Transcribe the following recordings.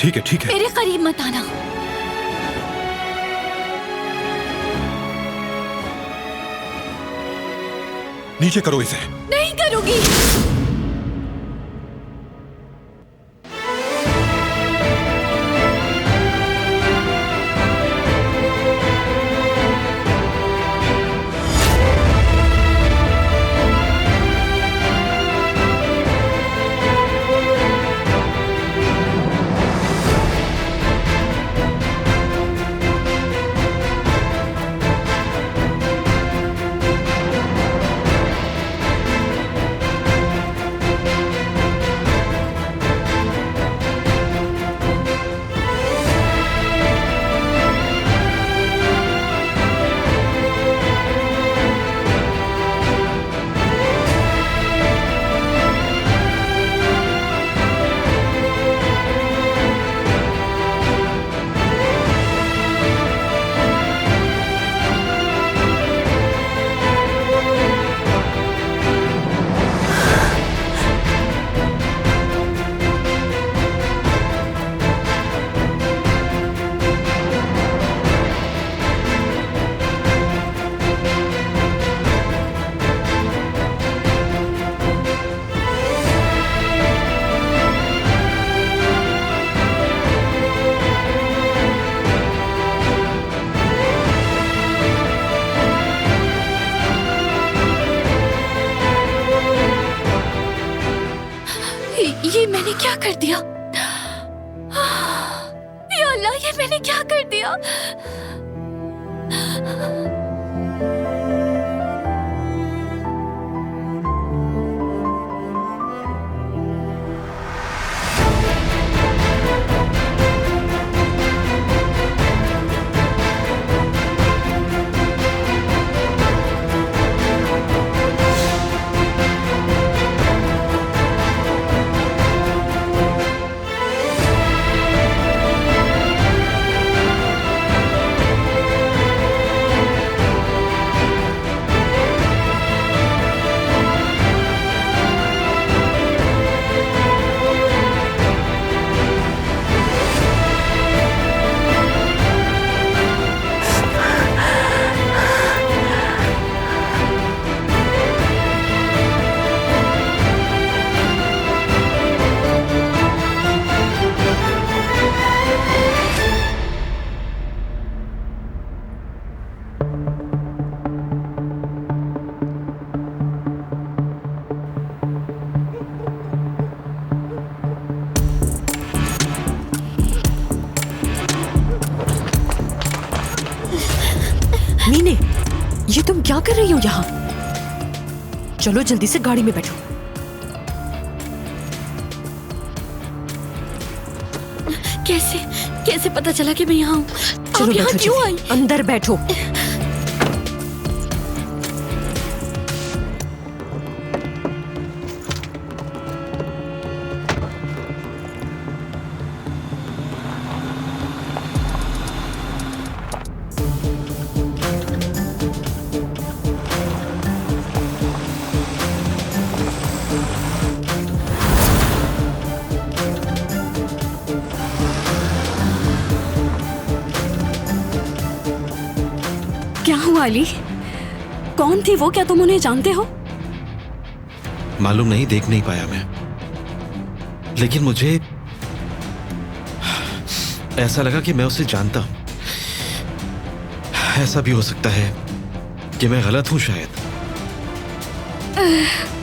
ठीक है ठीक है। मेरे करीब मत आना। नीचे करो इसे। नहीं करूंगी। ये मैंने क्या कर दिया? या अल्लाह, ये मैंने क्या कर दिया? मीने, ये तुम क्या कर रही हो यहाँ? चलो जल्दी से गाड़ी में बैठो। कैसे पता चला कि मैं यहाँ हूँ? चलो आप यहाँ बैठो, क्यों आई? अंदर बैठो। क्या हुआ अली? कौन थी वो? क्या तुम उन्हें जानते हो? मालूम नहीं, देख नहीं पाया मैं, लेकिन मुझे ऐसा लगा कि मैं उसे जानता हूं। ऐसा भी हो सकता है कि मैं गलत हूं शायद।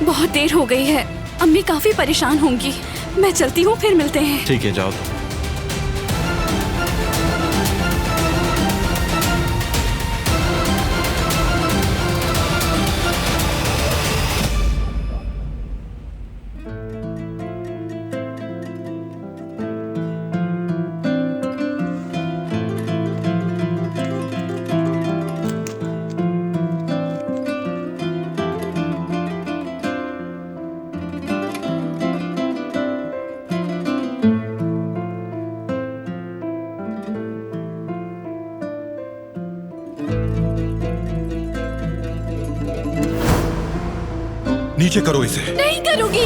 बहुत देर हो गई है, अम्मी काफी परेशान होंगी। मैं चलती हूँ, फिर मिलते हैं। ठीक है, जाओ। नीचे करो इसे। नहीं करूंगी।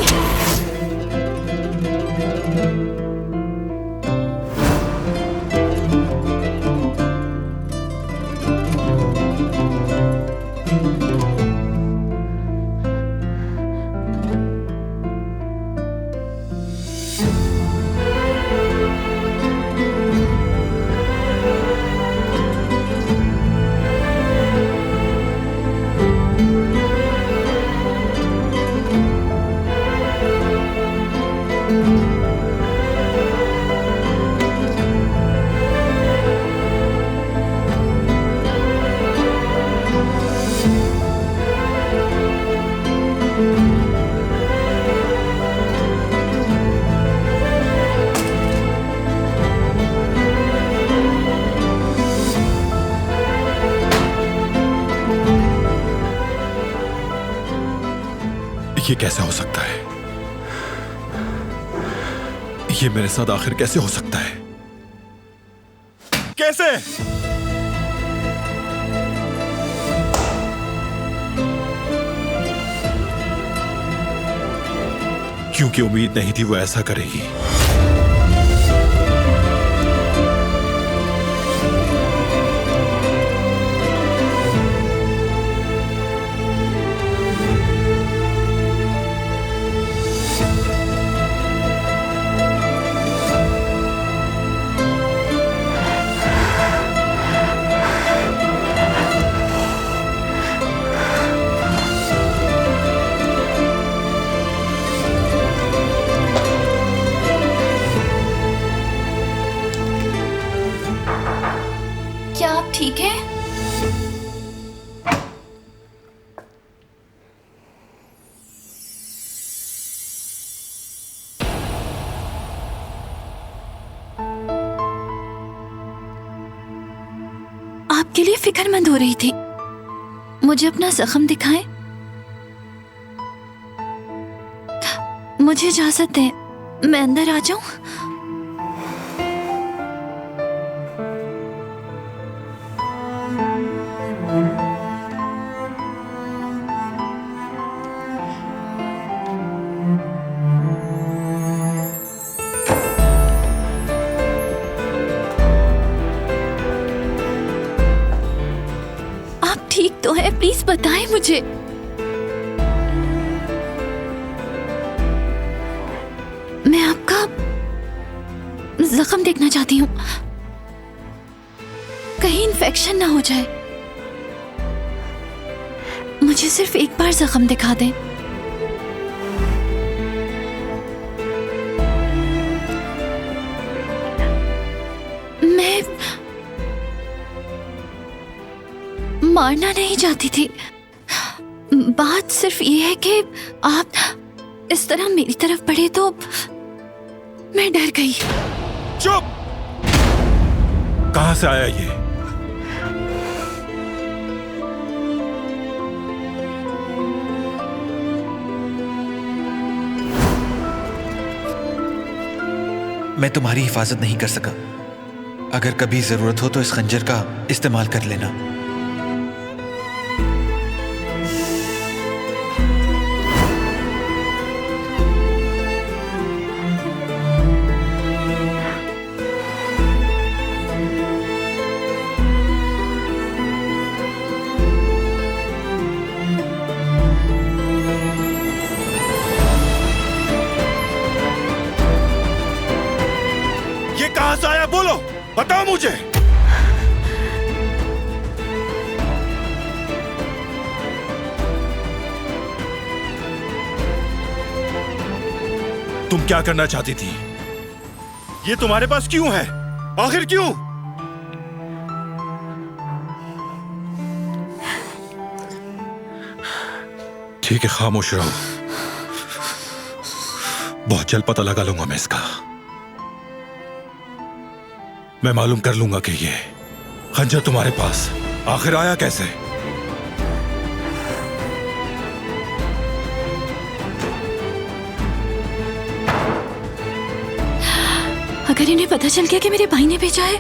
ये कैसे हो सकता है? ये मेरे साथ आखिर कैसे हो सकता है? कैसे? क्योंकि उम्मीद नहीं थी वो ऐसा करेगी। क्या आप ठीक हैं? आपके लिए फिक्रमंद हो रही थी। मुझे अपना जख्म दिखाएं। मुझे इजाजत दें, मैं अंदर आ जाऊं? आप ठीक तो है? प्लीज बताएं मुझे। मैं आपका जख्म देखना चाहती हूँ, कहीं इन्फेक्शन ना हो जाए। मुझे सिर्फ एक बार जख्म दिखा दें। मैं मारना नहीं चाहती थी। बात सिर्फ ये है कि आप इस तरह मेरी तरफ बढ़े तो मैं डर गई। चुप! कहां से आया ये? मैं तुम्हारी हिफाजत नहीं कर सका। अगर कभी जरूरत हो तो इस खंजर का इस्तेमाल कर लेना। ये कहां से आया? बोलो, बताओ मुझे। तुम क्या करना चाहती थी? ये तुम्हारे पास क्यों है? आखिर क्यों? ठीक है, खामोश रहो। बहुत जल्द पता लगा लूंगा मैं इसका। मैं मालूम कर लूंगा कि ये खंजर तुम्हारे पास आखिर आया कैसे। अगर इन्हें पता चल गया कि मेरे भाई ने भेजा है,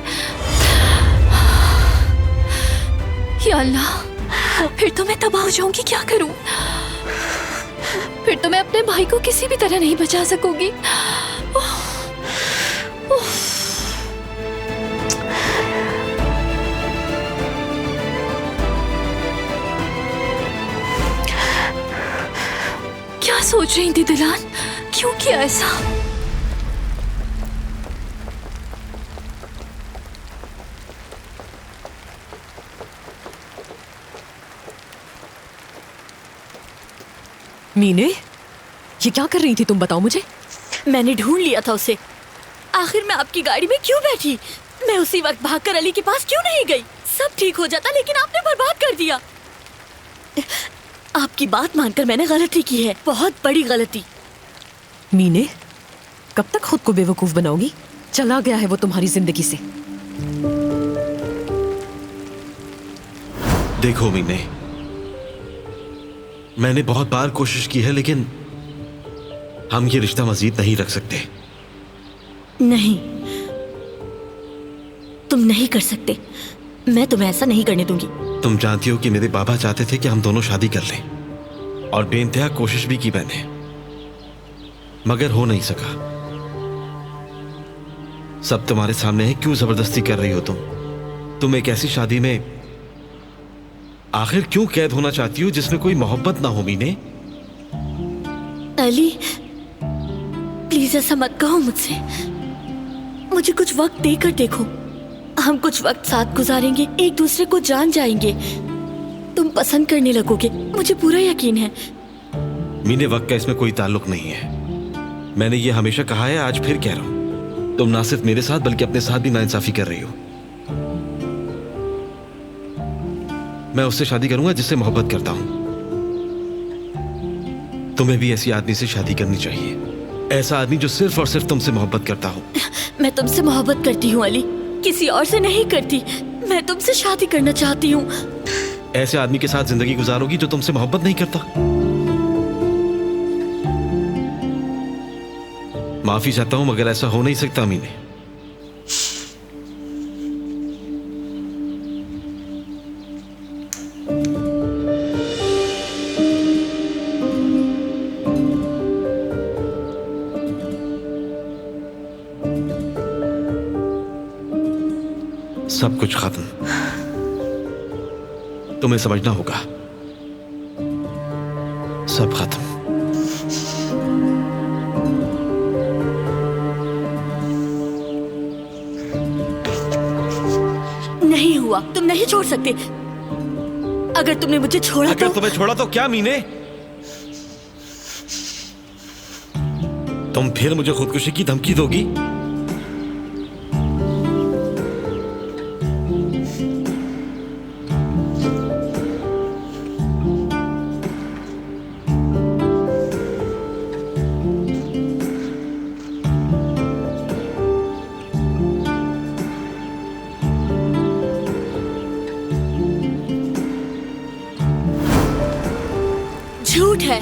या अल्लाह, फिर तो मैं तबाह हो जाऊंगी। क्या करूं? फिर तो मैं अपने भाई को किसी भी तरह नहीं बचा सकूंगी। क्या सोच रही थी दिलान? क्यों किया ऐसा? मीने, ये क्या कर रही थी तुम? बताओ मुझे। मैंने ढूंढ लिया था उसे। आखिर मैं आपकी गाड़ी में क्यों बैठी? मैं उसी वक्त भागकर अली के पास क्यों नहीं गई? सब ठीक हो जाता, लेकिन आपने बर्बाद कर दिया। आपकी बात मानकर मैंने गलती की है, बहुत बड़ी गलती। मीने, कब तक खुद को बेवकूफ बनाओगी? चला गया है वो तुम्हारी जिंदगी से। देखो मीने, मैंने बहुत बार कोशिश की है, लेकिन हम ये रिश्ता मजीद नहीं रख सकते। नहीं, तुम नहीं कर सकते। मैं तुम्हें ऐसा नहीं करने दूंगी। तुम जानती हो कि मेरे बाबा चाहते थे कि हम दोनों शादी कर लें, और बेइंतहा कोशिश भी की मैंने, मगर हो नहीं सका। सब तुम्हारे सामने है, क्यों जबरदस्ती कर रही हो तुम एक ऐसी शादी में आखिर क्यों कैद होना चाहती हो जिसमें कोई मोहब्बत ना हो? मीने, अली प्लीज ऐसा मत कहो मुझसे। मुझे कुछ वक्त देकर देखो। हम कुछ वक्त साथ गुजारेंगे, एक दूसरे को जान जाएंगे, तुम पसंद करने लगोगे, मुझे पूरा यकीन है। मीने, वक्त का इसमें कोई ताल्लुक नहीं है। मैंने ये हमेशा कहा है, आज फिर कह रहा हूं, तुम ना सिर्फ मेरे साथ बल्कि अपने साथ भी नाइंसाफी कर रही हो। मैं उससे शादी करूंगा जिससे मोहब्बत करता हूं। तुम्हें भी ऐसी आदमी से शादी करनी चाहिए, ऐसा आदमी जो सिर्फ और सिर्फ तुमसे मोहब्बत करता हो। मैं तुमसे मोहब्बत करती हूँ अली, किसी और से नहीं करती। मैं तुमसे शादी करना चाहती हूँ। ऐसे आदमी के साथ जिंदगी गुजारोगी जो तुमसे मोहब्बत नहीं करता? माफी चाहता हूं, मगर ऐसा हो नहीं सकता मीने। सब कुछ खत्म। तुम्हें समझना होगा, सब खत्म। नहीं हुआ, तुम नहीं छोड़ सकते। अगर तुमने मुझे छोड़ा अगर तो तुम्हें छोड़ा तो क्या मीने? तुम फिर मुझे खुदकुशी की धमकी दोगी? झूठ है।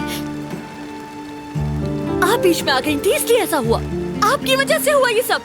आप बीच में आ गई थी इसलिए ऐसा हुआ। आपकी वजह से हुआ ये सब।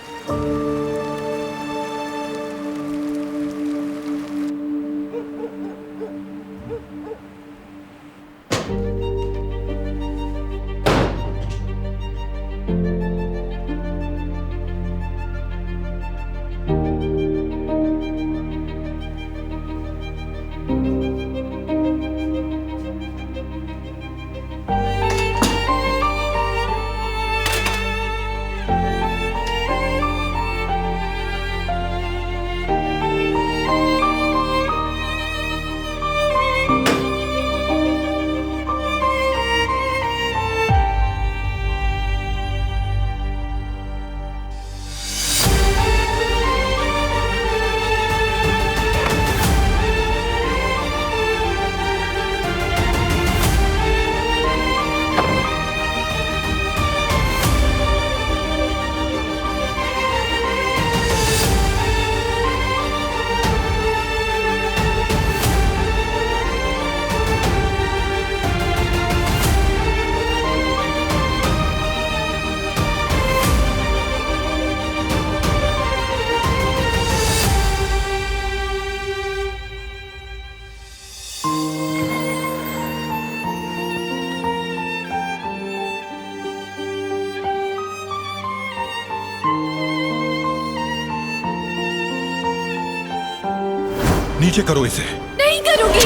नीचे करो इसे। नहीं करूंगी।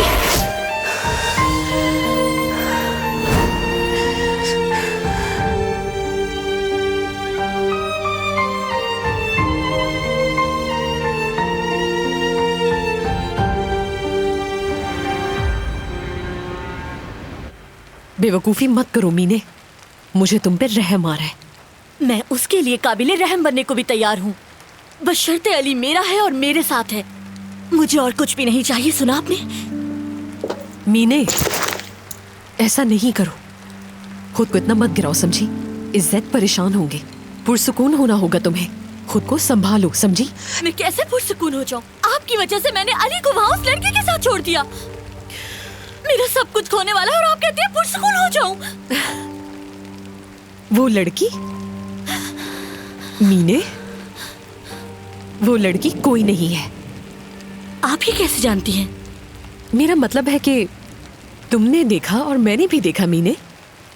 बेवकूफी मत करो मीने, मुझे तुम पे रहम आ रहा है। मैं उसके लिए काबिले रहम बनने को भी तैयार हूँ, बशर्ते अली मेरा है और मेरे साथ है। मुझे और कुछ भी नहीं चाहिए। सुना आपने? मीने, ऐसा नहीं करो। खुद को इतना मत गिराओ, समझी? इज्जत परेशान होंगे, पुरसुकून होना होगा तुम्हें। खुद को संभालो, समझी? मैं कैसे पुरसुकून हो जाऊं? आपकी वजह से मैंने अली को वहां उस लड़के के साथ छोड़ दिया। मेरा सब कुछ खोने वाला है और आप कहते हैं पुरसुकून हो जाऊं। वो लड़की मीने, वो लड़की कोई नहीं है। आप ही कैसे जानती हैं? मेरा मतलब है कि तुमने देखा और मैंने भी देखा मीने,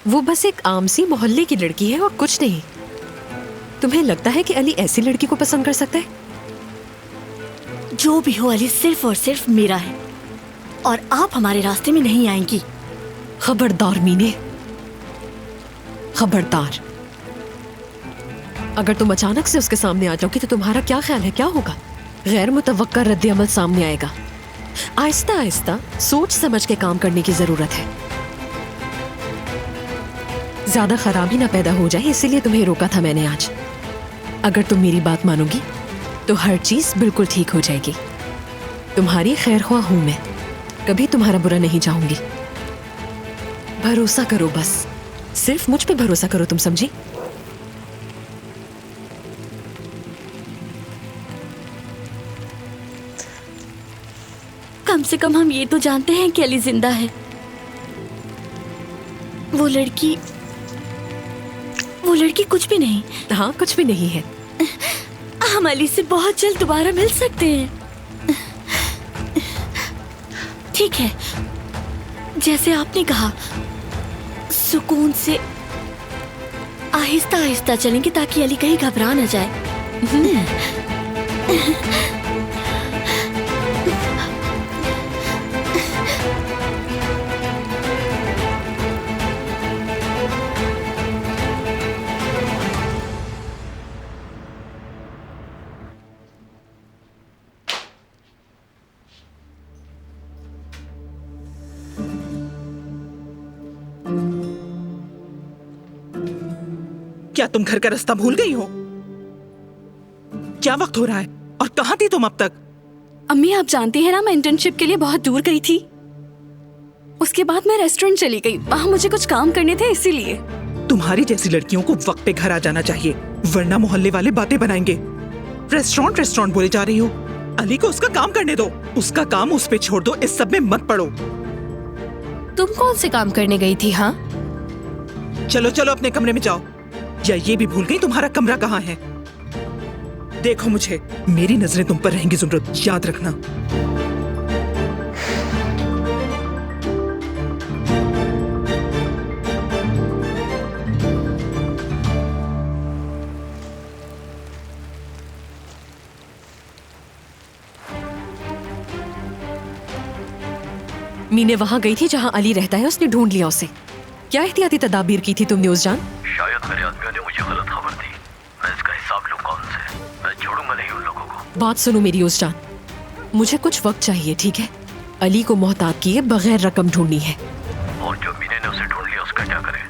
वो बस एक आम सी मोहल्ले की लड़की है और कुछ नहीं। तुम्हें लगता है कि अली ऐसी लड़की को पसंद कर सकता है? जो भी हो, अली सिर्फ और सिर्फ मेरा है और आप हमारे रास्ते में नहीं आएंगी। खबरदार मीने, खबरदार। अगर तुम अचानक से उसके सामने आ जाओगी तो तुम्हारा क्या ख्याल है, क्या होगा? गैर मुतवक्का रद्द अमल सामने आएगा। आहिस्ता आहिस्ता सोच समझ के काम करने की जरूरत है। ज्यादा खराबी ना पैदा हो जाए, इसीलिए तुम्हें रोका था मैंने आज। अगर तुम मेरी बात मानोगी तो हर चीज बिल्कुल ठीक हो जाएगी। तुम्हारी खैरख्वाह हूं मैं, कभी तुम्हारा बुरा नहीं चाहूंगी। भरोसा करो, बस सिर्फ मुझ पे भरोसा करो, तुम समझी? कम से कम हम ये तो जानते हैं कि अली जिंदा है। वो लड़की कुछ भी नहीं। हाँ, कुछ भी नहीं है। हम अली से बहुत जल्द दोबारा मिल सकते हैं। ठीक है, जैसे आपने कहा, सुकून से आहिस्ता आहिस्ता चलेंगे ताकि अली कहीं घबरा न जाए। क्या तुम घर का रास्ता भूल गई हो? क्या वक्त हो रहा है और कहाँ थी तुम अब तक? अम्मी, आप जानती हैं ना, मैं इंटर्नशिप के लिए बहुत दूर गई थी। उसके बाद मैं रेस्टोरेंट चली गई, वहाँ मुझे कुछ काम करने थे, इसीलिए। तुम्हारी जैसी लड़कियों को वक्त पे घर आ जाना चाहिए, वरना मोहल्ले वाले बातें बनाएंगे। रेस्टोरेंट बोले जा रही हो। अली को उसका काम करने दो, उसका काम उस पे छोड़ दो, इस सब में मत पड़ो। तुम कौन से काम करने गई थी? हाँ, चलो चलो अपने कमरे में जाओ। या ये भी भूल गई तुम्हारा कमरा कहाँ है? देखो मुझे, मेरी नजरें तुम पर रहेंगी जुमरत, याद रखना। मीने वहां गई थी जहां अली रहता है, उसने ढूंढ लिया उसे। क्या एहतियाती तदाबीर की थी तुमने उस जान? शायद मेरे आदमियों ने मुझे गलत खबर दी। मैं इसका हिसाब लूं कौन से? मैं छोड़ूंगा नहीं उन लोगों को। बात सुनो मेरी उस जान, मुझे कुछ वक्त चाहिए, ठीक है? अली को मोहतात किए बगैर रकम ढूंढनी है। और जो मीने ने उसे ढूंढ लिया उसका क्या करें?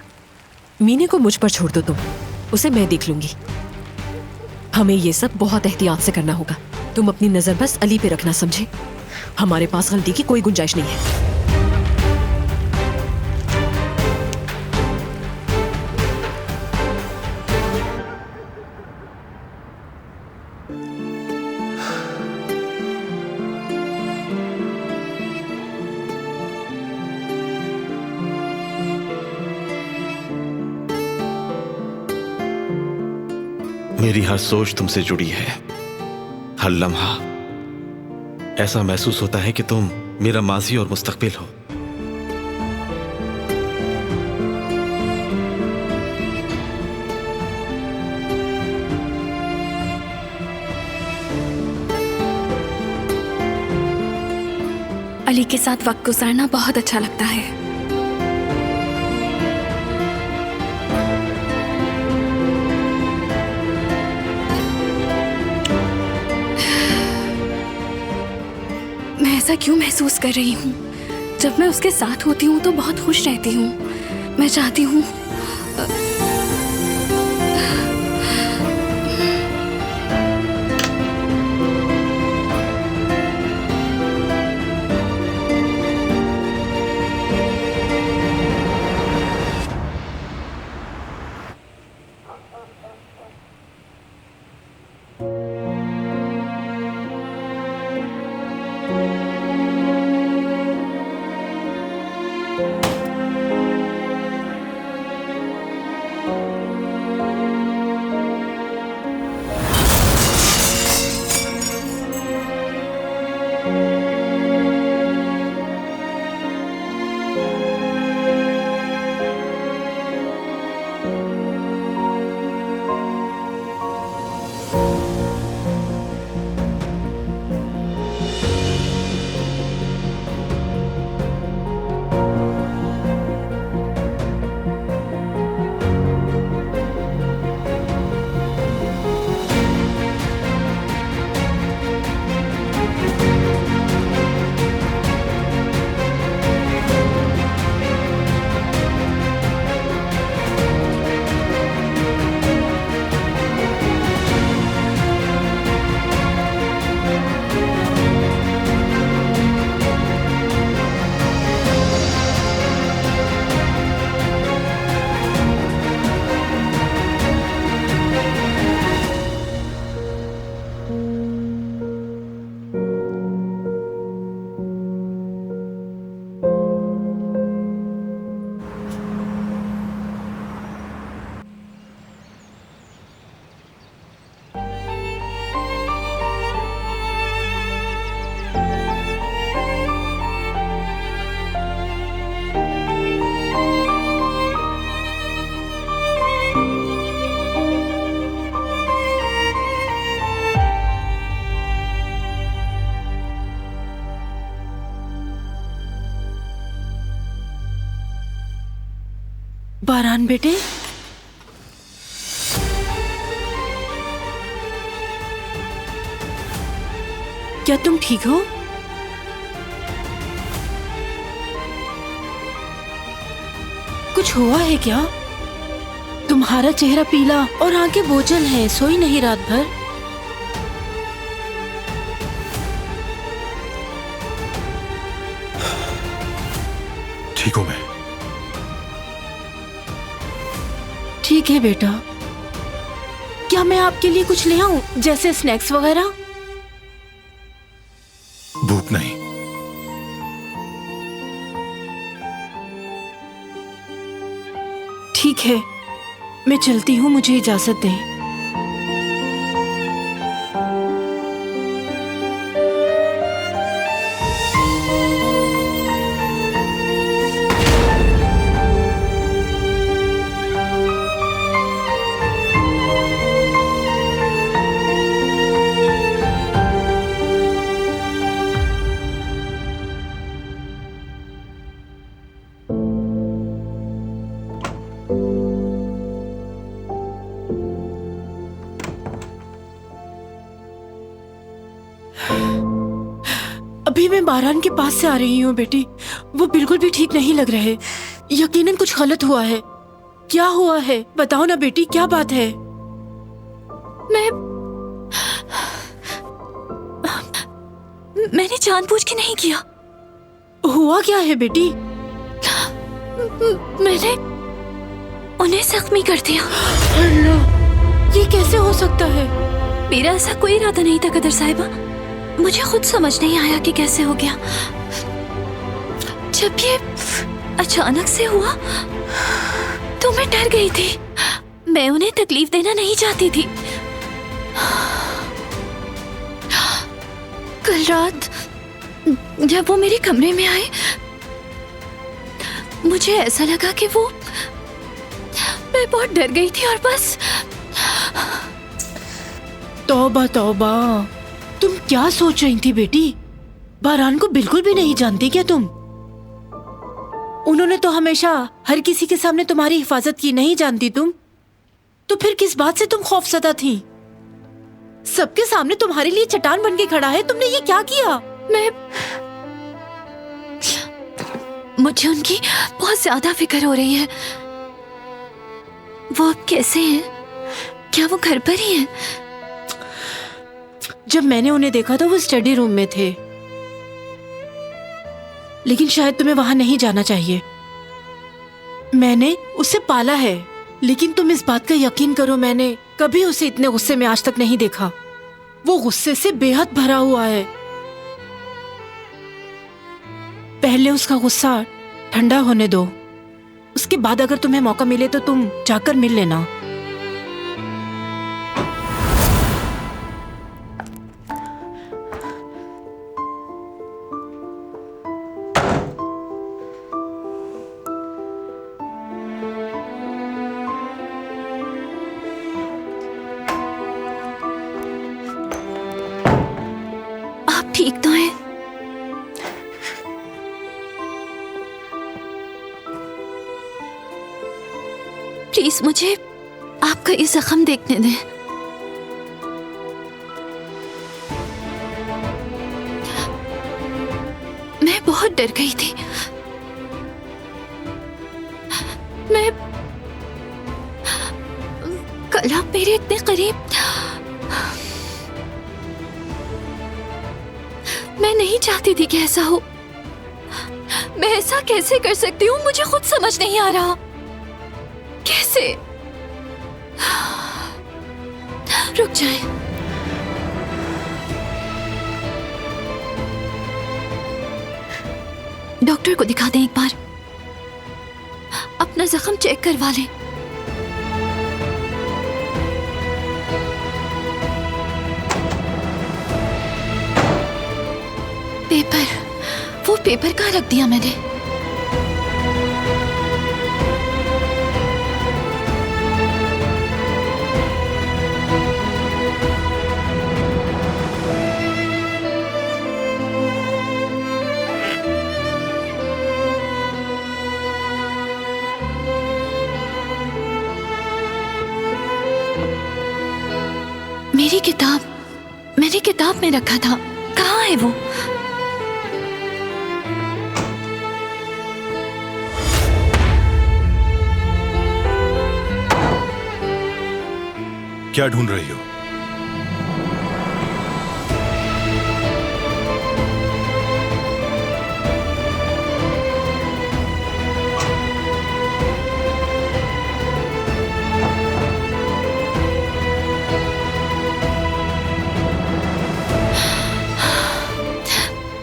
मीने को मुझ पर छोड़ दो तुम, उसे मैं देख लूंगी। हमें ये सब बहुत एहतियात से करना होगा। तुम अपनी नजर बस अली पे रखना, समझे? हमारे पास गलती की कोई गुंजाइश नहीं है। मेरी हर सोच तुमसे जुड़ी है। हर लम्हा ऐसा महसूस होता है कि तुम मेरा माजी और मुस्तकबिल हो। अली के साथ वक्त गुजारना बहुत अच्छा लगता है। मैं ऐसा क्यों महसूस कर रही हूँ? जब मैं उसके साथ होती हूँ तो बहुत खुश रहती हूँ। मैं चाहती हूँ बारान बेटे, क्या तुम ठीक हो? कुछ हुआ है क्या? तुम्हारा चेहरा पीला और आंखें बोझल हैं, सोई नहीं रात भर? ठीक हूं मैं। ठीक है बेटा, क्या मैं आपके लिए कुछ ले आऊं, जैसे स्नैक्स वगैरह? भूख नहीं। ठीक है, मैं चलती हूँ, मुझे इजाजत दें। अभी मैं बारान के पास से आ रही हूँ बेटी, वो बिल्कुल भी ठीक नहीं लग रहे। यकीनन कुछ गलत हुआ है। क्या हुआ है बताओ ना बेटी, क्या बात है? मैंने जानबूझ के नहीं किया। हुआ क्या है बेटी? मैंने उन्हें जख्मी कर दिया। अल्लाह, ये कैसे हो सकता है? मेरा ऐसा कोई इरादा नहीं था कदर साहिबा, मुझे खुद समझ नहीं आया कि कैसे हो गया। जब ये अचानक से हुआ तो मैं डर गई थी। मैं उन्हें तकलीफ देना नहीं चाहती थी। कल रात जब वो मेरे कमरे में आए, मुझे ऐसा लगा कि मैं बहुत डर गई थी और बस। तौबा तौबा, तुम क्या सोच रही थी बेटी? बारान को बिल्कुल भी नहीं जानती क्या तुम? उन्होंने तो हमेशा हर किसी के सामने तुम्हारी हिफाजत की, नहीं जानती तुम? तो फिर किस बात से तुम खौफसदा थी? सबके सामने तुम्हारे लिए चट्टान बन के खड़ा है, तुमने ये क्या किया? मुझे उनकी बहुत ज्यादा फिक्र हो रही है। वो अब कैसे हैं? क्या वो घर पर ही हैं? जब मैंने उन्हें देखा तो वो स्टडी रूम में थे, लेकिन शायद तुम्हें वहां नहीं जाना चाहिए। मैंने उसे पाला है, लेकिन तुम इस बात का यकीन करो, मैंने कभी उसे इतने गुस्से में आज तक नहीं देखा। वो गुस्से से बेहद भरा हुआ है। पहले उसका गुस्सा ठंडा होने दो, उसके बाद अगर तुम्हें मौका मिले तो तुम जाकर मिल लेना। ठीक तो है? प्लीज मुझे आपका ये जख्म देखने दें। मैं बहुत डर गई थी। मैं कल आप मेरे इतने करीब, मैं नहीं चाहती थी कि ऐसा हो। मैं ऐसा कैसे कर सकती हूँ, मुझे खुद समझ नहीं आ रहा। कैसे? रुक जाए। डॉक्टर को दिखा दें एक बार, अपना जख्म चेक करवा लें। पेपर, वो पेपर कहाँ रख दिया मैंने? मेरी किताब, मैंने किताब में रखा था, कहाँ है वो? क्या ढूंढ रही हो?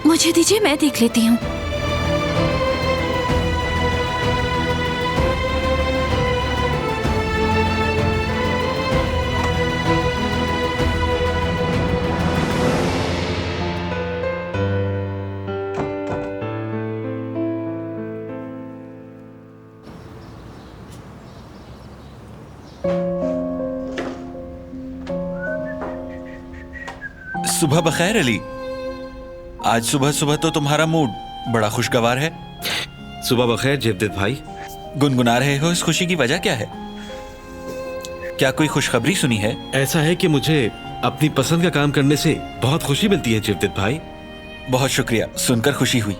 मुझे दीजिए, मैं देख लेती हूँ। सुबह बखैर अली। आज सुबह सुबह तो तुम्हारा मूड बड़ा खुशगवार है। सुबह बखैर जेवदेत भाई। गुनगुना रहे हो, इस खुशी की वजह क्या है? क्या कोई खुशखबरी सुनी है? ऐसा है कि मुझे अपनी पसंद का काम करने से बहुत खुशी मिलती है जेवदेत भाई। बहुत शुक्रिया, सुनकर खुशी हुई।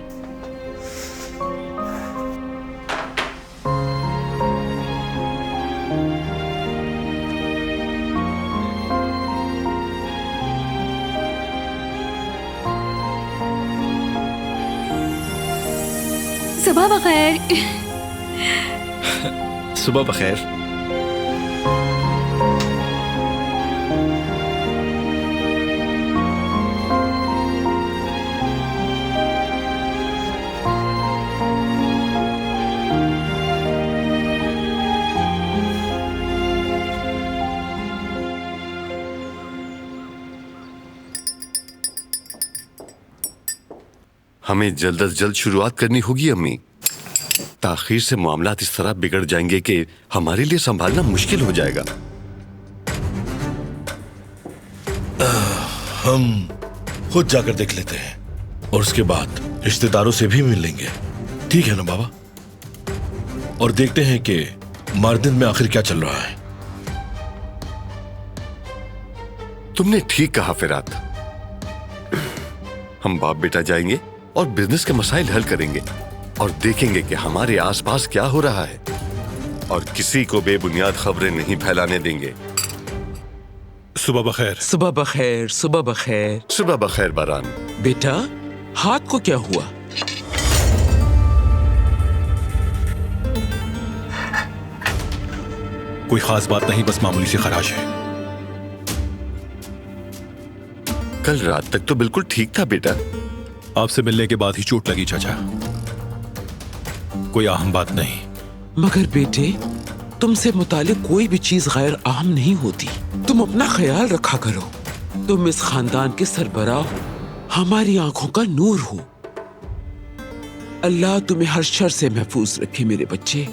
सुबह बखैर। सुबह बखैर। हमें जल्द अज जल्द शुरुआत करनी होगी अम्मी। ताखीर से मामलात इस तरह बिगड़ जाएंगे कि हमारे लिए संभालना मुश्किल हो जाएगा। हम खुद जाकर देख लेते हैं और उसके बाद रिश्तेदारों से भी मिल लेंगे, ठीक है ना बाबा? और देखते हैं कि मार्दिन में आखिर क्या चल रहा है। तुमने ठीक कहा फिरात। हम बाप बेटा जाएंगे और बिजनेस के मसाइल हल करेंगे और देखेंगे कि हमारे आसपास क्या हो रहा है और किसी को बेबुनियाद खबरें नहीं फैलाने देंगे। सुबह बखैर। सुबह बखैर। सुबह बखैर। सुबह बखैर बारान। बेटा, हाथ को क्या हुआ? कोई खास बात नहीं, बस मामूली सी खराश है। कल रात तक तो बिल्कुल ठीक था बेटा। आपसे मिलने के बाद ही चोट लगी चाचा, कोई अहम बात नहीं। मगर बेटे, तुमसे मुतालिक कोई भी चीज गैर अहम नहीं होती। तुम अपना ख्याल रखा करो। तुम इस खानदान के सरबराह हो, हमारी आंखों का नूर हो। अल्लाह तुम्हें हर शर से महफूज रखे मेरे बच्चे।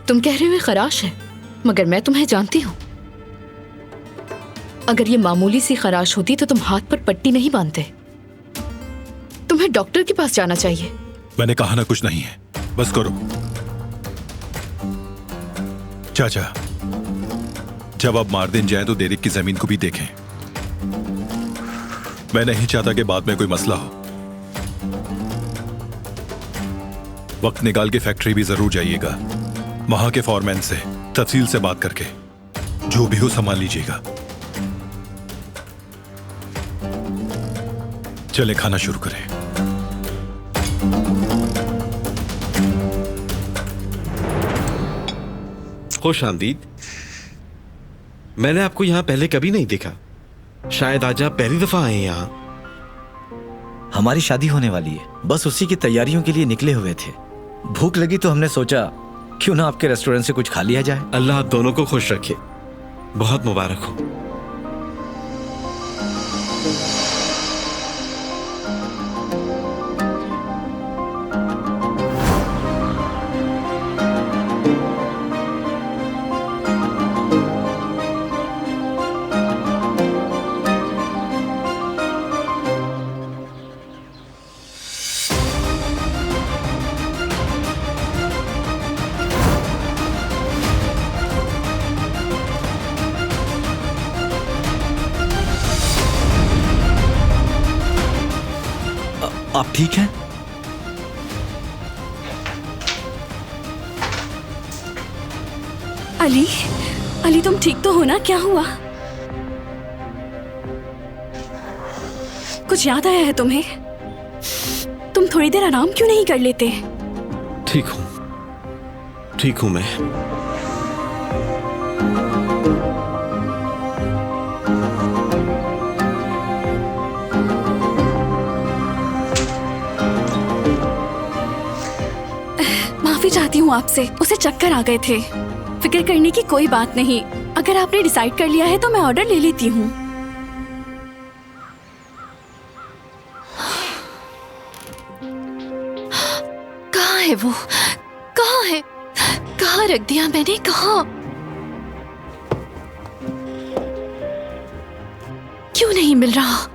तुम कह रहे हो खराश है, मगर मैं तुम्हें जानती हूँ। अगर ये मामूली सी खराश होती तो तुम हाथ पर पट्टी नहीं बांधते। तुम्हें डॉक्टर के पास जाना चाहिए। मैंने कहा ना कुछ नहीं है, बस करो। चाचा, जब आप मार्दिन जाएं तो डेरिक की जमीन को भी देखें। मैं नहीं चाहता कि बाद में कोई मसला हो। वक्त निकाल के फैक्ट्री भी जरूर जाइएगा, वहां के फॉरमैन से तफसील से बात करके जो भी हो संभाल लीजिएगा। चले खाना शुरू करें। खुश आमदीद। मैंने आपको यहां पहले कभी नहीं देखा, शायद आज आप पहली दफा आए यहाँ। हमारी शादी होने वाली है, बस उसी की तैयारियों के लिए निकले हुए थे। भूख लगी तो हमने सोचा क्यों ना आपके रेस्टोरेंट से कुछ खा लिया जाए। अल्लाह आप दोनों को खुश रखे, बहुत मुबारक हो। आप ठीक हैं? अली, अली तुम ठीक तो हो ना? क्या हुआ? कुछ याद आया है तुम्हें? तुम थोड़ी देर आराम क्यों नहीं कर लेते? ठीक हूं मैं। माफी चाहती हूँ आपसे, उसे चक्कर आ गए थे। फिक्र करने की कोई बात नहीं। अगर आपने डिसाइड कर लिया है तो मैं ऑर्डर ले लेती हूँ। कहाँ है वो? कहाँ है? कहाँ रख दिया मैंने? कहाँ? क्यों नहीं मिल रहा?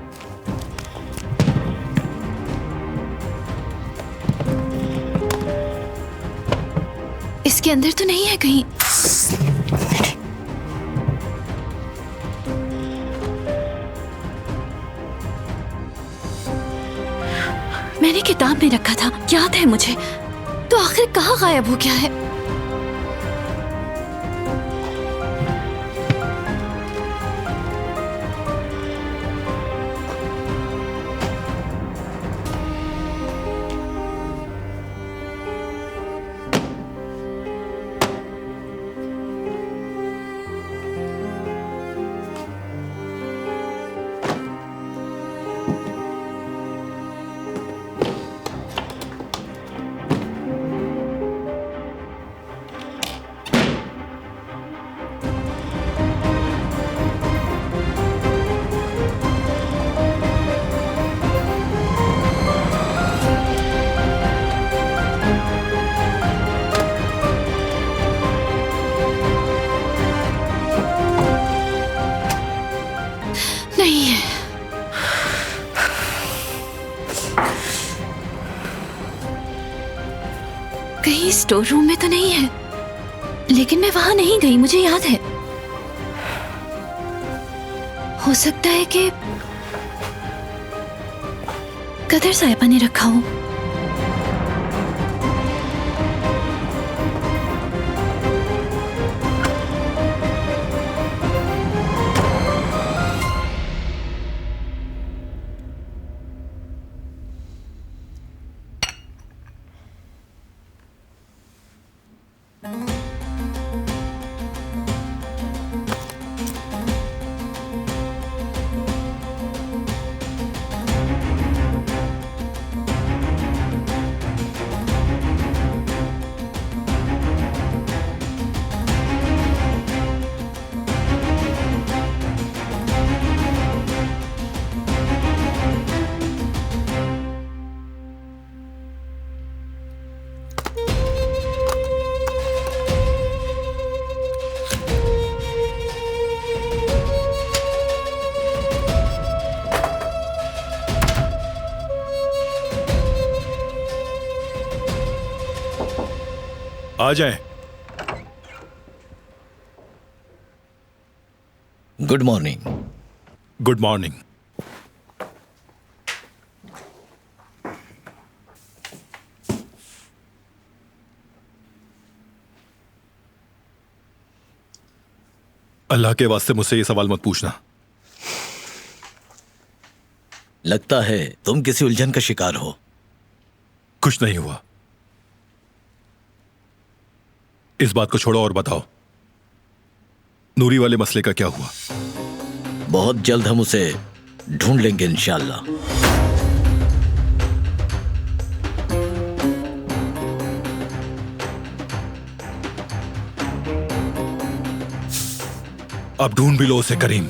इसके अंदर तो नहीं है कहीं। मैंने किताब में रखा था, याद है मुझे। तो आखिर कहाँ गायब हो गया है? नहीं है। कहीं स्टोर रूम में तो नहीं है, लेकिन मैं वहां नहीं गई, मुझे याद है। हो सकता है कि कदर साहिबा ने रखा हो। आ जाएं। Good morning. Good morning. Allah के वास्ते मुझसे ये सवाल मत पूछना। लगता है तुम किसी उलझन का शिकार हो। कुछ नहीं हुआ। इस बात को छोड़ो और बताओ, नूरी वाले मसले का क्या हुआ? बहुत जल्द हम उसे ढूंढ लेंगे इंशाअल्लाह। अब ढूंढ भी लो उसे करीम,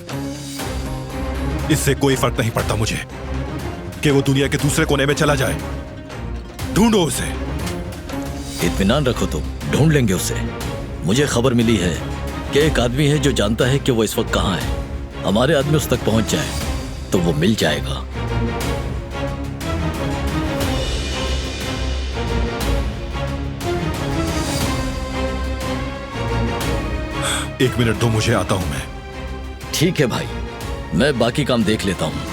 इससे कोई फर्क नहीं पड़ता मुझे कि वो दुनिया के दूसरे कोने में चला जाए। ढूंढो उसे। इत्मीनान रखो, तुम ढूंढ लेंगे उसे। मुझे खबर मिली है कि एक आदमी है जो जानता है कि वो इस वक्त कहां है। हमारे आदमी उस तक पहुंच जाए तो वो मिल जाएगा। एक मिनट दो, मुझे आता हूं मैं। ठीक है भाई, मैं बाकी काम देख लेता हूं।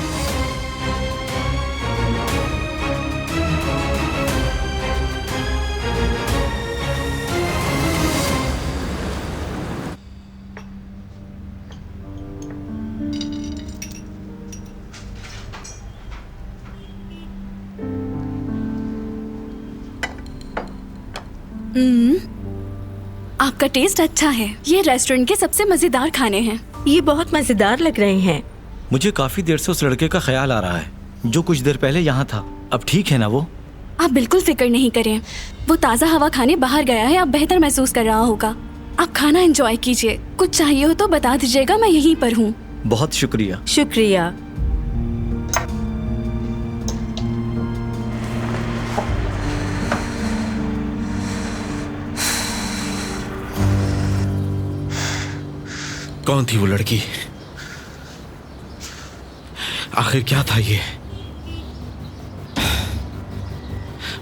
आपका टेस्ट अच्छा है। ये रेस्टोरेंट के सबसे मजेदार खाने हैं। ये बहुत मजेदार लग रहे हैं। मुझे काफी देर से उस लड़के का ख्याल आ रहा है जो कुछ देर पहले यहाँ था। अब ठीक है ना वो? आप बिल्कुल फिक्र नहीं करें, वो ताज़ा हवा खाने बाहर गया है। आप बेहतर महसूस कर रहा होगा। आप खाना एंजॉय कीजिए। कुछ चाहिए हो तो बता दीजिएगा, मैं यहीं पर हूँ। बहुत शुक्रिया। शुक्रिया। कौन थी वो लड़की? आखिर क्या था ये?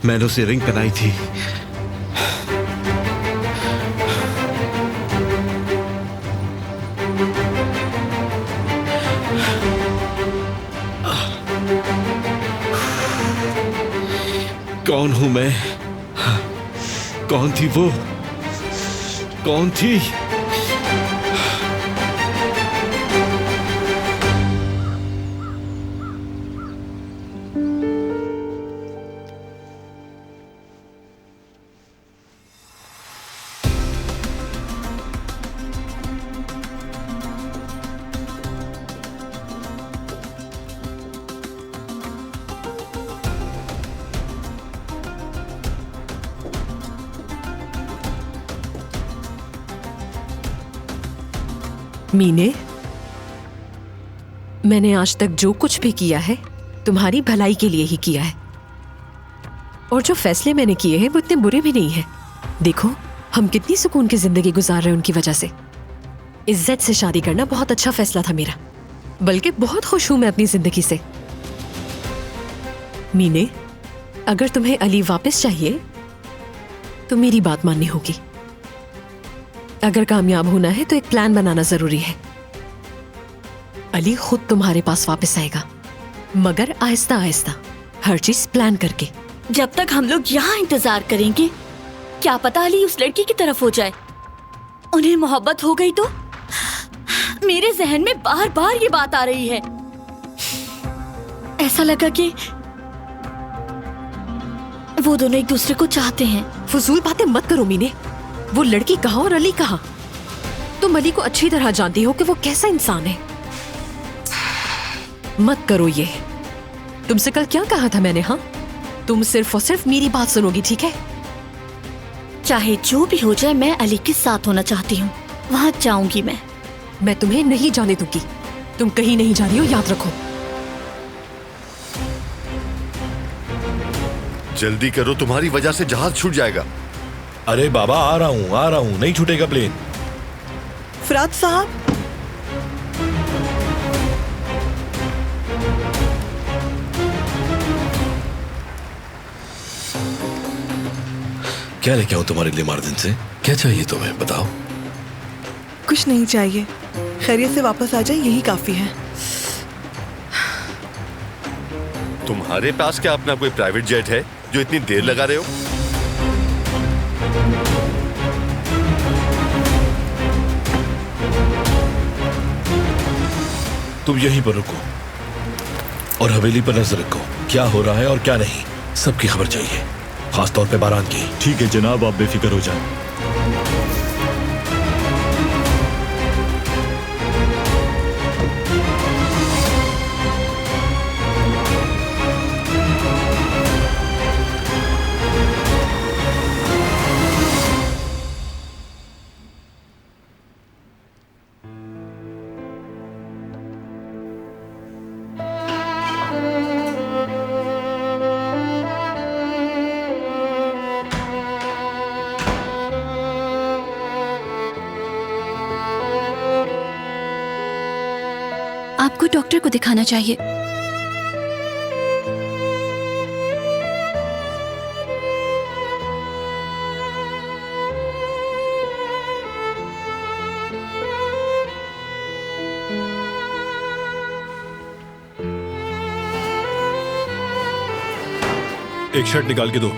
मैंने उसे रिंग पहनाई थी। कौन हूं मैं? कौन थी वो? कौन थी? मीने, मैंने आज तक जो कुछ भी किया है तुम्हारी भलाई के लिए ही किया है, और जो फैसले मैंने किए हैं वो इतने बुरे भी नहीं हैं। देखो, हम कितनी सुकून की जिंदगी गुजार रहे हैं उनकी वजह से। इज्जत से शादी करना बहुत अच्छा फैसला था मेरा, बल्कि बहुत खुश हूं मैं अपनी जिंदगी से। मीने, अगर तुम्हें अली वापस चाहिए तो मेरी बात माननी होगी। अगर कामयाब होना है तो एक प्लान बनाना जरूरी है। अली खुद तुम्हारे पास वापस आएगा, मगर आहिस्ता आहिस्ता, हर चीज प्लान करके। जब तक हम लोग यहाँ इंतजार करेंगे, क्या पता अली उस लड़की की तरफ हो जाए। उन्हें मोहब्बत हो गई तो? मेरे जहन में बार बार ये बात आ रही है। ऐसा लगा कि वो दोनों एक दूसरे को चाहते हैं। फजूल बातें मत करो मीने। वो लड़की कहाँ और अली कहाँ? तुम अली को अच्छी तरह जानती हो कि वो कैसा इंसान है। मत करो ये। तुमसे कल क्या कहा था मैंने? हाँ, तुम सिर्फ और सिर्फ मेरी बात सुनोगी, ठीक है? चाहे जो भी हो जाए, मैं अली के साथ होना चाहती हूँ। वहां जाऊंगी मैं तुम्हें नहीं जाने दूंगी। तुम कहीं नहीं जा रही हो, याद रखो। जल्दी करो, तुम्हारी वजह से जहाज छूट जाएगा। अरे बाबा, आ रहा हूँ, नहीं छूटेगा प्लेन। फराद साहब, क्या लेके आऊं तुम्हारे लिए मार्जिन से? क्या चाहिए तुम्हें बताओ? कुछ नहीं चाहिए, खैरियत से वापस आ जाए यही काफी है। तुम्हारे पास क्या अपना कोई प्राइवेट जेट है जो इतनी देर लगा रहे हो? तुम यहीं पर रुको और हवेली पर नजर रखो, क्या हो रहा है और क्या नहीं, सबकी खबर चाहिए, खासतौर पे बारान की। ठीक है जनाब, आप बेफिक्र हो जाएं। आपको डॉक्टर को दिखाना चाहिए। एक शर्ट निकाल के दो।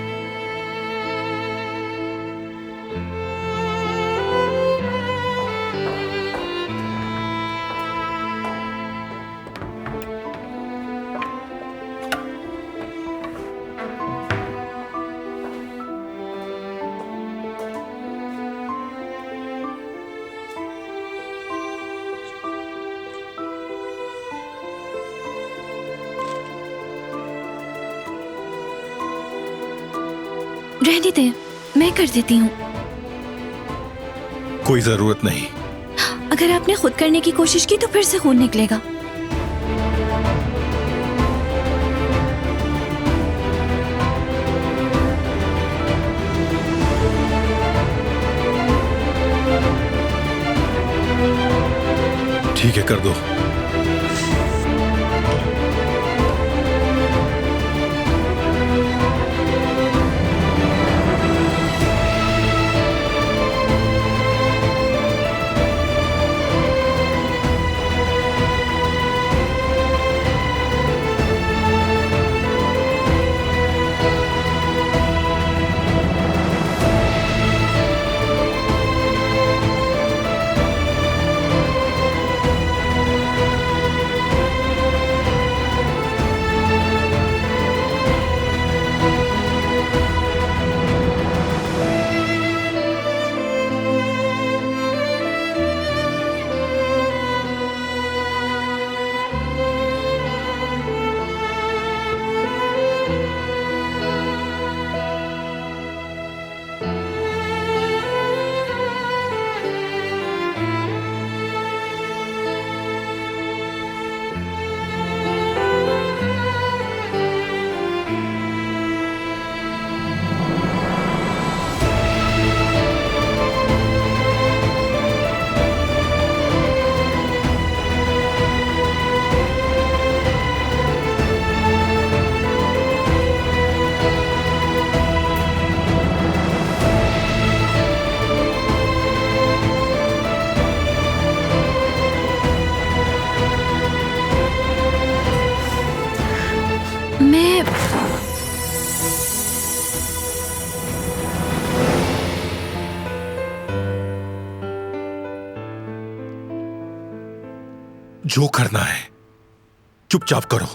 रहने दे, मैं कर देती हूँ। कोई जरूरत नहीं। अगर आपने खुद करने की कोशिश की तो फिर से खून निकलेगा। ठीक है, कर दो। जो करना है चुपचाप करो।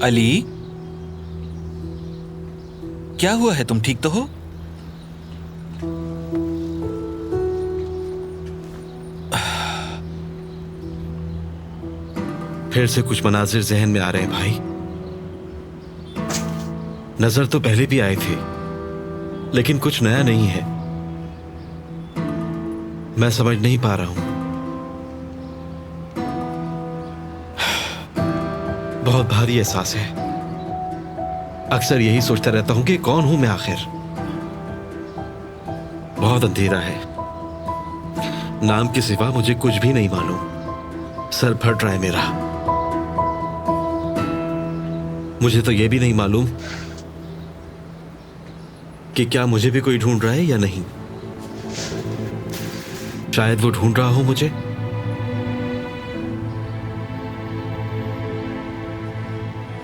अली, क्या हुआ है? तुम ठीक तो हो? फिर से कुछ मनाजिर जहन में आ रहे हैं भाई। नजर तो पहले भी आए थे, लेकिन कुछ नया नहीं है। मैं समझ नहीं पा रहा हूं। बहुत भारी एहसास है। अक्सर यही सोचता रहता हूं कि कौन हूं मैं आखिर। बहुत अंधेरा है। नाम के सिवा मुझे कुछ भी नहीं मालूम। सर फट रहा है मेरा। मुझे तो यह भी नहीं मालूम कि क्या मुझे भी कोई ढूंढ रहा है या नहीं। शायद वो ढूंढ रहा हो मुझे।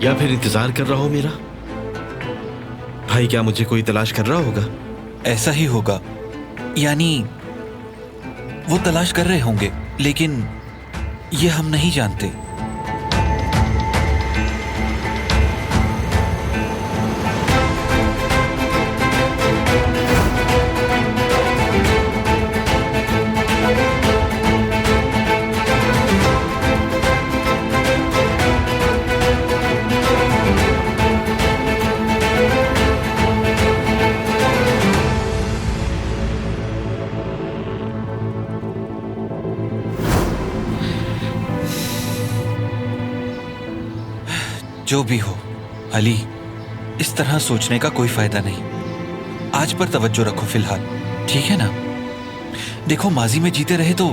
या फिर इंतजार कर रहा हो मेरा। भाई, क्या मुझे कोई तलाश कर रहा होगा? ऐसा ही होगा। यानी वो तलाश कर रहे होंगे, लेकिन ये हम नहीं जानते। जो भी हो अली, इस तरह सोचने का कोई फायदा नहीं। आज पर तवज्जो रखो फिलहाल, ठीक है ना? देखो, माजी में जीते रहे तो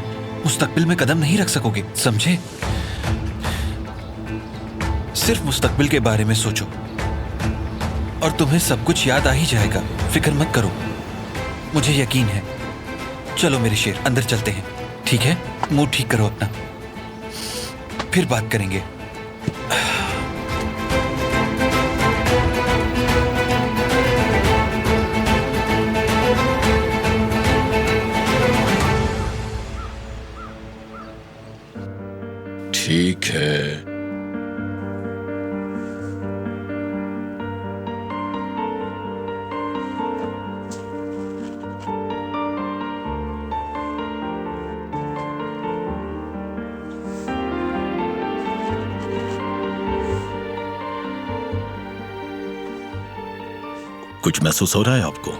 मुस्तकबिल में कदम नहीं रख सकोगे, समझे? सिर्फ मुस्तकबिल के बारे में सोचो और तुम्हें सब कुछ याद आ ही जाएगा। फिक्र मत करो, मुझे यकीन है। चलो मेरे शेर, अंदर चलते हैं, ठीक है? मूड ठीक करो अपना, फिर बात करेंगे। ठीक है। कुछ महसूस हो रहा है आपको?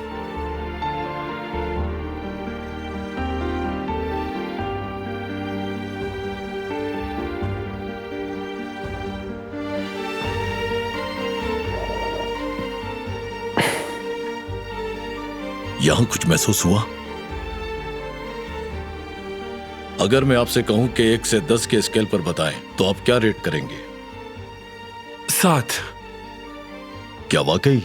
यहां कुछ महसूस हुआ? अगर मैं आपसे कहूं कि 1 से 10 के स्केल पर बताएं तो आप क्या रेट करेंगे? 7। क्या वाकई?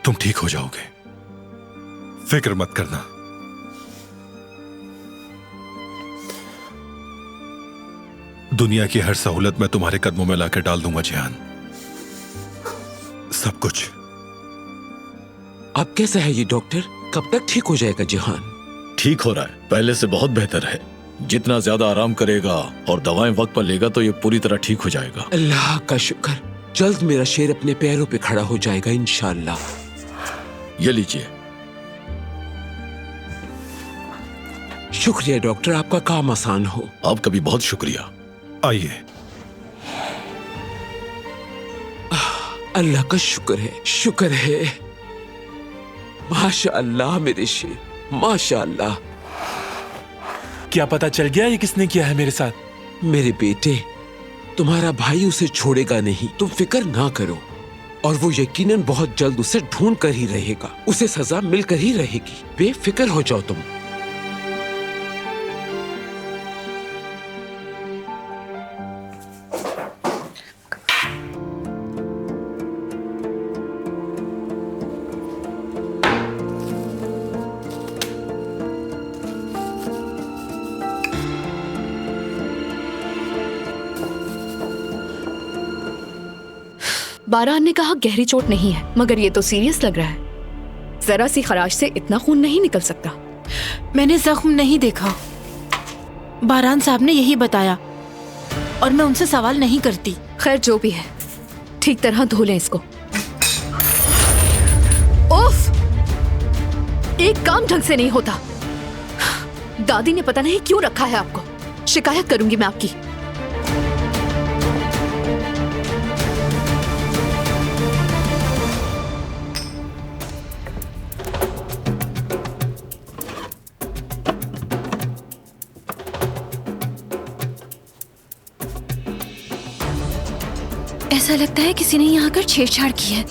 तुम ठीक हो जाओगे, फिक्र मत करना। दुनिया की हर सहूलत मैं तुम्हारे कदमों में लाकर डाल दूंगा जिहान, सब कुछ। अब कैसा है ये डॉक्टर? कब तक ठीक हो जाएगा जिहान? ठीक हो रहा है, पहले से बहुत बेहतर है। जितना ज्यादा आराम करेगा और दवाएं वक्त पर लेगा तो ये पूरी तरह ठीक हो जाएगा। अल्लाह का शुक्र, जल्द मेरा शेर अपने पैरों पे खड़ा हो जाएगा इंशाअल्लाह। ये लीजिए। शुक्रिया डॉक्टर, आपका काम आसान हो। आपका भी बहुत शुक्रिया। आइए। अल्लाह का शुक्र है। माशाअल्लाह मेरे शेर, माशाअल्लाह। क्या पता चल गया ये किसने किया है मेरे साथ? मेरे बेटे, तुम्हारा भाई उसे छोड़ेगा नहीं, तुम फिक्र ना करो। और वो यकीनन बहुत जल्द उसे ढूंढ कर ही रहेगा, उसे सजा मिलकर ही रहेगी। बेफिक्र हो जाओ तुम। बारान ने कहा गहरी चोट नहीं है, मगर ये तो सीरियस लग रहा है। जरा सी खराश से इतना खून नहीं निकल सकता। मैंने जख्म नहीं देखा, बारान साहब ने यही बताया और मैं उनसे सवाल नहीं करती। खैर जो भी है, ठीक तरह धो लें इसको। उफ! एक काम ढंग से नहीं होता। दादी ने पता नहीं क्यों रखा है आपको। शिकायत करूंगी मैं आपकी। ऐसा लगता है किसी ने यहाँ आकर छेड़छाड़ की है।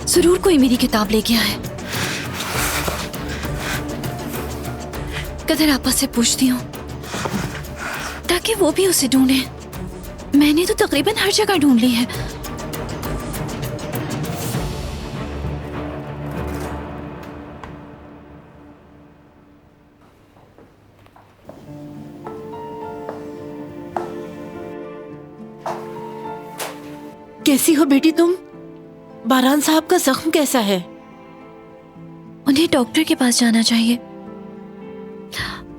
जरूर कोई मेरी किताब ले गया है। कदर आपस से पूछती हूँ ताकि वो भी उसे ढूंढे। मैंने तो तकरीबन हर जगह ढूंढ ली है। कैसी हो बेटी तुम? बारान साहब का जख्म कैसा है? उन्हें डॉक्टर के पास जाना चाहिए,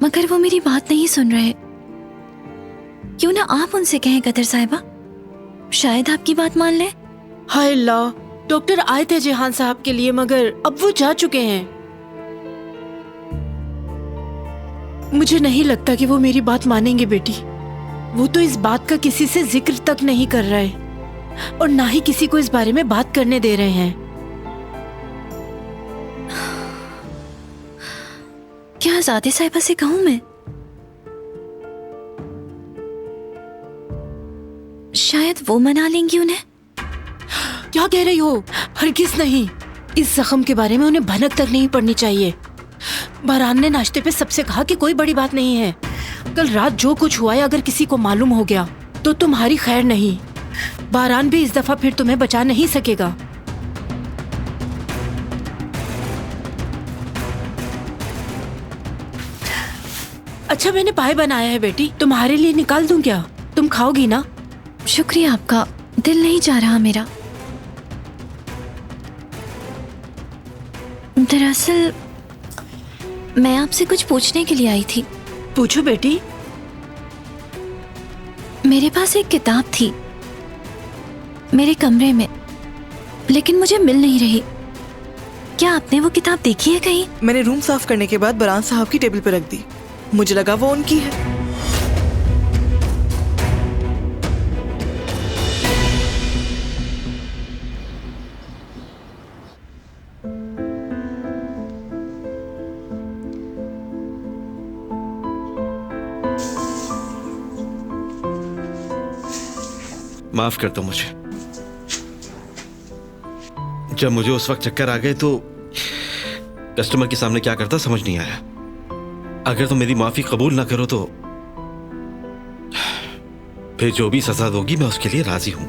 मगर वो मेरी बात नहीं सुन रहे। क्यों ना आप उनसे कहें कदर साहिबा, शायद आपकी बात मान ले। हाय अल्लाह, डॉक्टर आए थे जेहान साहब के लिए मगर अब वो जा चुके हैं। मुझे नहीं लगता कि वो मेरी बात मानेंगे बेटी। वो तो इस बात का किसी से जिक्र तक नहीं कर रहे और ना ही किसी को इस बारे में बात करने दे रहे हैं। क्या आज़ादी साहिबा से कहूं मैं? शायद वो मना लेंगी उन्हें। क्या कह रही हो? हरगिज नहीं। इस जख्म के बारे में उन्हें भनक तक नहीं पड़नी चाहिए। बारान ने नाश्ते पे सबसे कहा कि कोई बड़ी बात नहीं है। कल रात जो कुछ हुआ है अगर किसी को मालूम हो गया तो तुम्हारी खैर नहीं। बारान भी इस दफा फिर तुम्हें बचा नहीं सकेगा। अच्छा मैंने पाए बनाया है बेटी, तुम्हारे लिए निकाल दूं क्या? तुम खाओगी ना? शुक्रिया आपका, दिल नहीं जा रहा मेरा। दरअसल मैं आपसे कुछ पूछने के लिए आई थी। पूछो बेटी। मेरे पास एक किताब थी मेरे कमरे में, लेकिन मुझे मिल नहीं रही। क्या आपने वो किताब देखी है कहीं? मैंने रूम साफ करने के बाद बारान साहब की टेबल पर रख दी। मुझे लगा वो उनकी है। माफ कर दो मुझे। जब मुझे उस वक्त चक्कर आ गए तो कस्टमर के सामने क्या करता समझ नहीं आया। अगर तुम मेरी माफी कबूल ना करो तो फिर जो भी सजा दोगी मैं उसके लिए राजी हूं।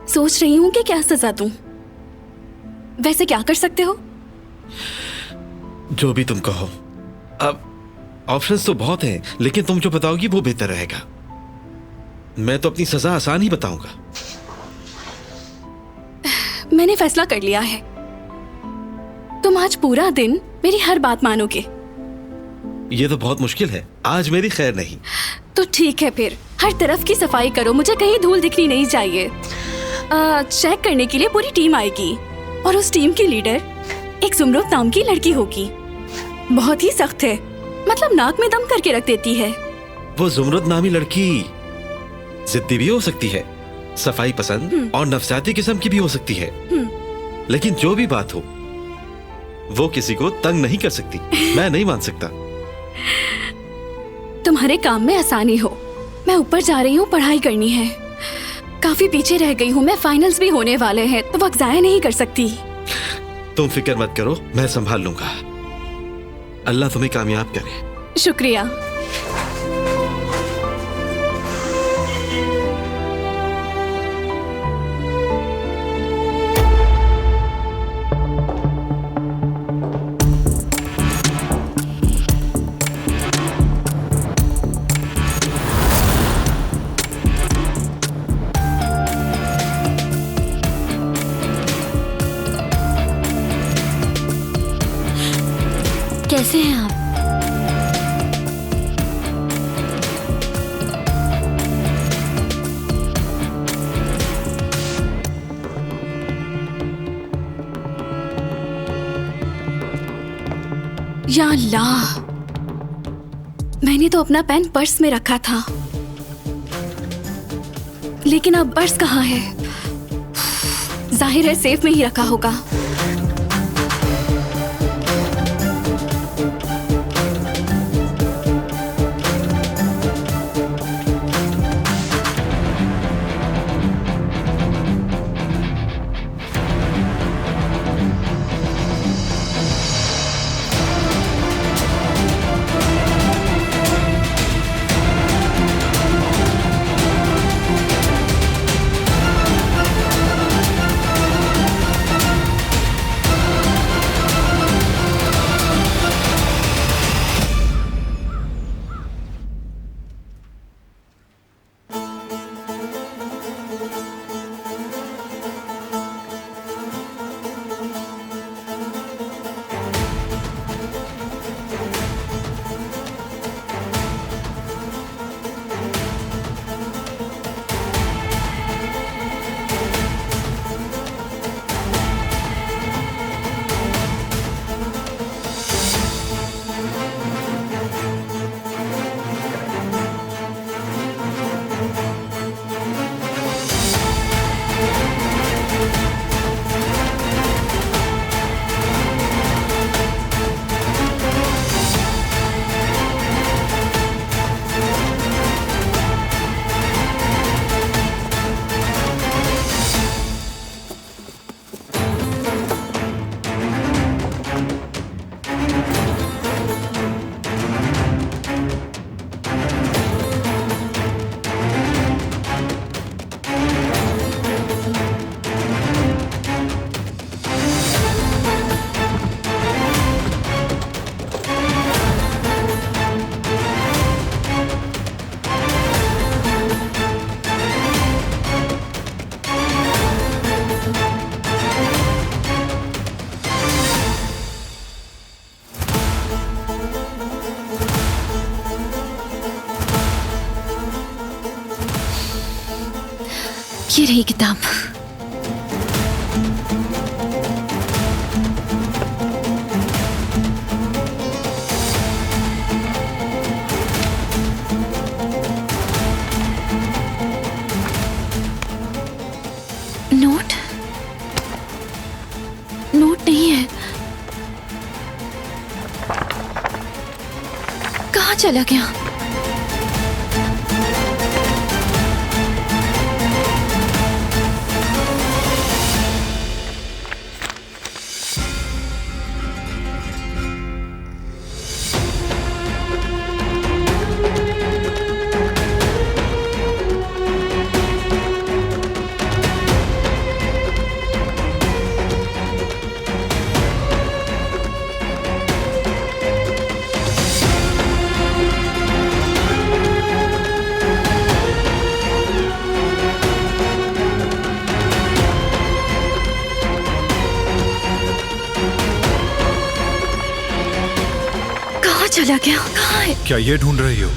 सोच रही हूँ कि क्या सजा दूं। वैसे क्या कर सकते हो? जो भी तुम कहो। अब ऑप्शंस तो बहुत हैं, लेकिन तुम जो बताओगी वो बेहतर रहेगा। मैं तो अपनी सजा आसान ही बताऊंगा। मैंने फैसला कर लिया है। तुम आज पूरा दिन मेरी हर बात मानोगे। ये तो बहुत मुश्किल है, आज मेरी खैर नहीं। तो ठीक है, फिर हर तरफ की सफाई करो, मुझे कहीं धूल दिखनी नहीं चाहिए। चेक करने के लिए पूरी टीम आएगी और उस टीम की लीडर एक जुमरुद नाम की लड़की होगी। बहुत ही सख्त है, मतलब नाक में दम करके रख देती है। वो जुमरुद नामी लड़की जिद्दी भी हो सकती है, सफाई पसंद और नफसियाती किस्म की भी हो सकती है, लेकिन जो भी बात हो वो किसी को तंग नहीं कर सकती। मैं नहीं मान सकता। तुम्हारे काम में आसानी हो। मैं ऊपर जा रही हूँ, पढ़ाई करनी है। काफी पीछे रह गई हूँ मैं, फाइनल्स भी होने वाले हैं तो वक्त जाया नहीं कर सकती। तुम फिक्र मत करो, मैं संभाल लूंगा। अल्लाह तुम्हें कामयाब करे। शुक्रिया। कैसे हैं आप? या अल्लाह, मैंने तो अपना पेन पर्स में रखा था, लेकिन अब पर्स कहाँ है? जाहिर है सेफ में ही रखा होगा। ये रही किताब। नोट नहीं है। कहाँ चला गया? चला गया? कहाँ है? क्या ये ढूंढ रही हो?